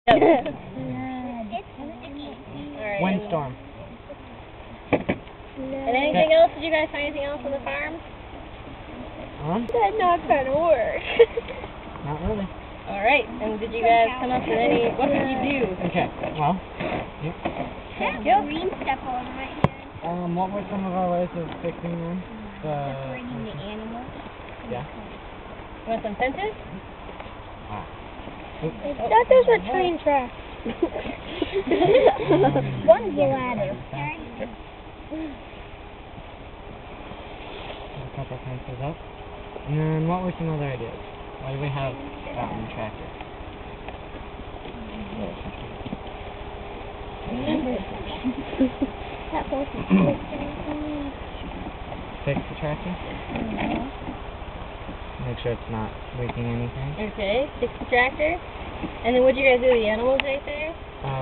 Yep. Alright. Windstorm. And anything else? Did you guys find anything else on the farm? That's not gonna work. Not really. Alright, and did you guys come up with any, what did you do? Okay, well, There's green stuff all right here. what were some of our ways of fixing them? Separating the animals. Yeah. You want some fences? I thought those were train tracks. One's the ladder. A couple fences up. And then what were some other ideas? Why do we have out in the tractor? Fix the tractor? Make sure it's not leaking anything. Okay, fix the tractor. And then what did you guys do with the animals right there?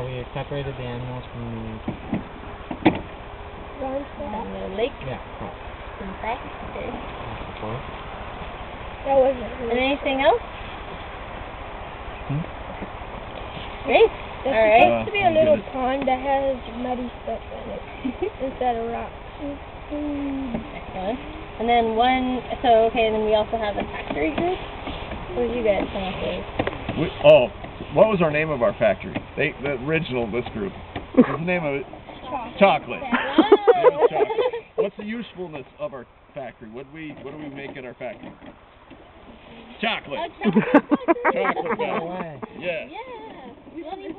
We separated the animals from the lake? yeah, cool. From the cross? Okay. That's cool. That wasn't really And anything else? Hmm? Great. There's Alright. supposed to be a little pond that has muddy stuff in it instead of rocks. Excellent. And then okay, and then we also have the factory group. What did you guys come up with? What was our name of our factory? The original, this group. What's the name of it? Chocolate. Chocolate. What's the usefulness of our factory? What do we make at our factory? Chocolate. Chocolate factory. Yes. Yeah. We love this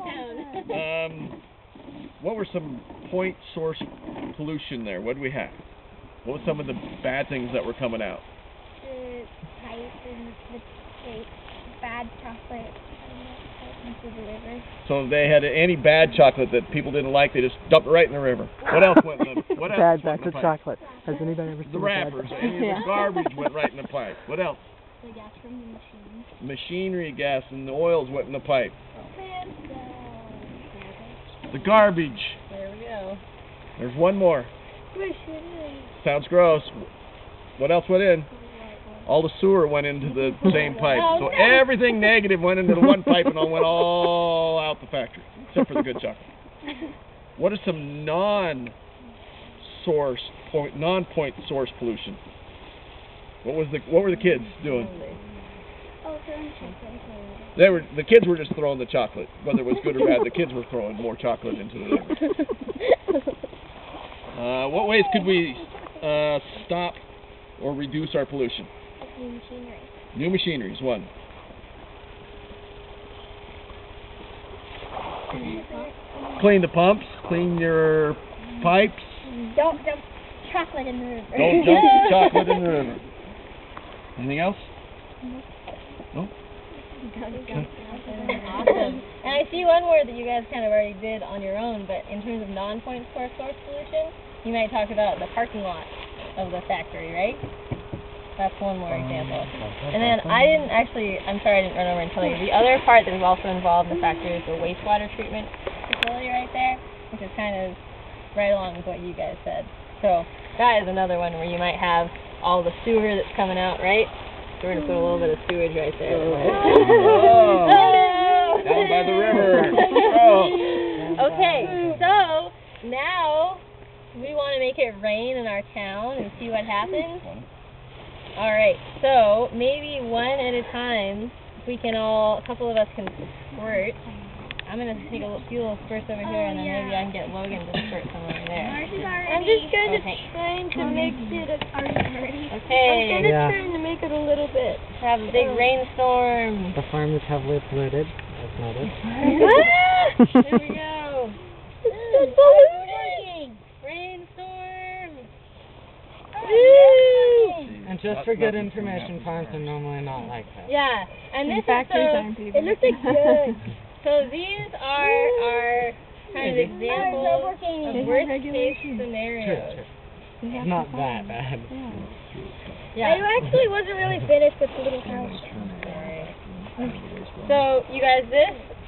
town. What were some point source pollution there? What do we have? What were some of the bad things that were coming out? The pipe and the bad chocolate into the river. So they had any bad chocolate that people didn't like, they just dumped it right in the river. What else went in the what else Bad went in the batch of pipe? chocolate. Has anybody ever seen The wrappers, any of the garbage went right in the pipe. What else? The gas from the machine. Machinery gas and the oils went in the pipe. The garbage. There we go. There's one more. Sounds gross. What else went in? All the sewer went into the same pipe. So everything negative went into the one pipe and went all out the factory, except for the good chocolate. What is some non-point source pollution? What were the kids doing? The kids were just throwing the chocolate, whether it was good or bad. The kids were throwing more chocolate into the river. What ways could we stop or reduce our pollution? New machinery. New machinery is one. Clean the pumps, clean your pipes. Don't dump chocolate in the river. Don't dump the chocolate in the river. Anything else? No? Awesome. And I see one word that you guys kind of already did on your own, but in terms of non-point source pollution, you might talk about the parking lot of the factory, right? That's one more example. And then I'm sorry I didn't run over and tell you, the other part that is also involved in the factory is the wastewater treatment facility right there, which is kind of right along with what you guys said. So that is another one where you might have all the sewer that's coming out, right? So we're going to put a little bit of sewage right there. Down by the river. Okay, so now we want to make it rain in our town and see what happens. Alright, so maybe one at a time, a couple of us can squirt. I'm going to take a few little squirts over here, and then maybe I can get Logan to squirt some over there. I'm just going to trying to mix it. Okay. I'm trying to make it a little bit. Have a big rainstorm. The farm is heavily polluted, as noted. There we go. It's polluting. Rainstorm. And just for good information, farms are normally not like that. Yeah, and this It looks like good. So these are our kind of examples of worst case scenarios. It's not that bad. Yeah. It actually wasn't really finished with the little house. So you guys,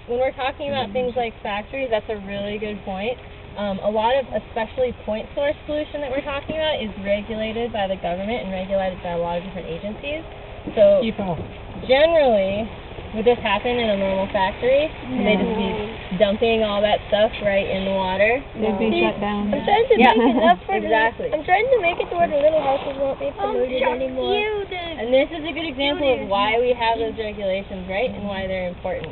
when we're talking about things like factories, that's a really good point. A lot of, especially point source pollution that we're talking about, is regulated by the government and regulated by a lot of different agencies. So generally, would this happen in a normal factory? Would they just be dumping all that stuff right in the water? They'd be shut down. I'm trying to make it enough for exactly. I'm trying to make it to where the little houses won't be polluted anymore. And this is a good example of why we have those regulations, right? And why they're important.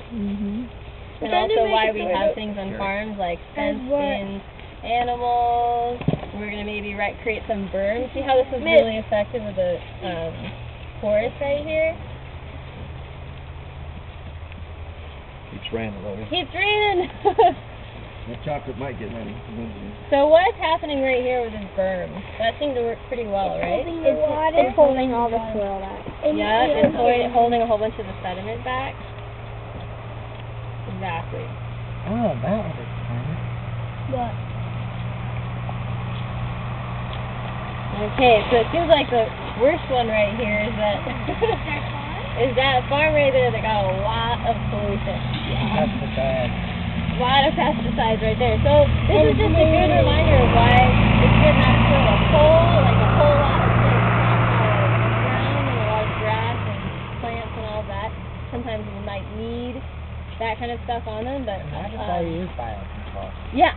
And also why we have things on farms like fenced-in animals. We're going to maybe create some berms. See how this is really effective with the forest right here? Keeps raining, though. Keeps raining! That chocolate might get ready. So what's happening right here with this berm? That seemed to work pretty well, right? It's holding all the soil back. Yeah, it's holding a whole bunch of the sediment back. Exactly. Oh, that would explain it. What? Okay, so it seems like the worst one right here is that is that farm right there that got a lot of pollution. Pesticides. A lot of pesticides right there. So this is just a good reminder of why it's good not to put a whole lot of things around and a lot of grass and plants and all that. Sometimes we might need that kind of stuff on them, but That's why you use biocontrol. yeah,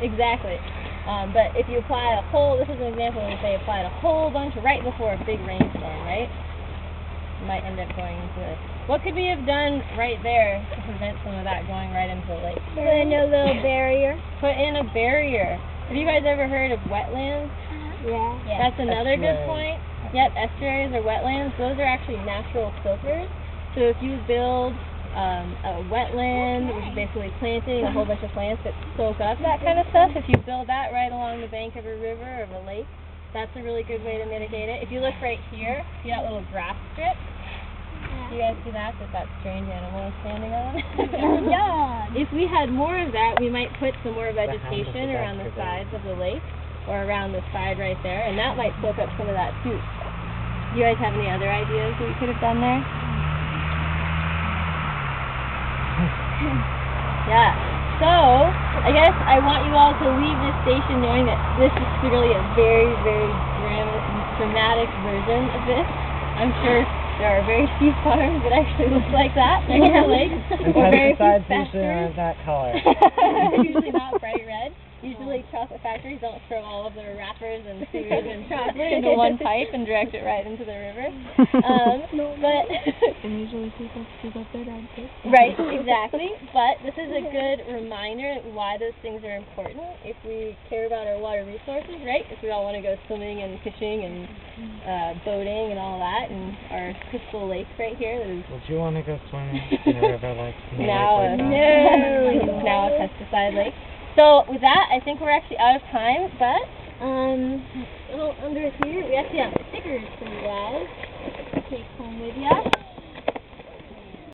exactly. But if you apply a whole, this is an example where they applied a whole bunch right before a big rainstorm, right? You might end up going into it. What could we have done right there to prevent some of that going right into the lake? Put in a little barrier. Put in a barrier. Have you guys ever heard of wetlands? Yeah. That's another good point. Yep, estuaries or wetlands, those are actually natural filters. So if you build a wetland, which is basically planting a whole bunch of plants that soak up that kind of stuff, if you build that right along the bank of a river or of a lake, that's a really good way to mitigate it. If you look right here, see that little grass strip? Do you guys see that strange animal is standing on? Yeah. If we had more of that, we might put some more vegetation around the sides of the lake or around the side right there, and that might soak up some of that too. Do you guys have any other ideas that we could have done there? Yeah. So, I guess I want you all to leave this station knowing that this is really a very, very dramatic version of this. I'm sure there are very few farms that actually look like that next to lakes. And Or very few pesticides usually factories. aren't that color. Usually not bright red. Usually chocolate factories don't throw all of their wrappers and sugars and chocolate into one pipe and direct it right into the river. But And usually people scoop up their dog food. right, exactly. But this is a good reminder why those things are important if we care about our water resources, right? If we all want to go swimming and fishing and boating and all that, and our crystal lake right here that is Would you want to go swimming in a river like now now a pesticide lake. So with that, I think we're actually out of time, but under here we actually have stickers for you guys to take home with you.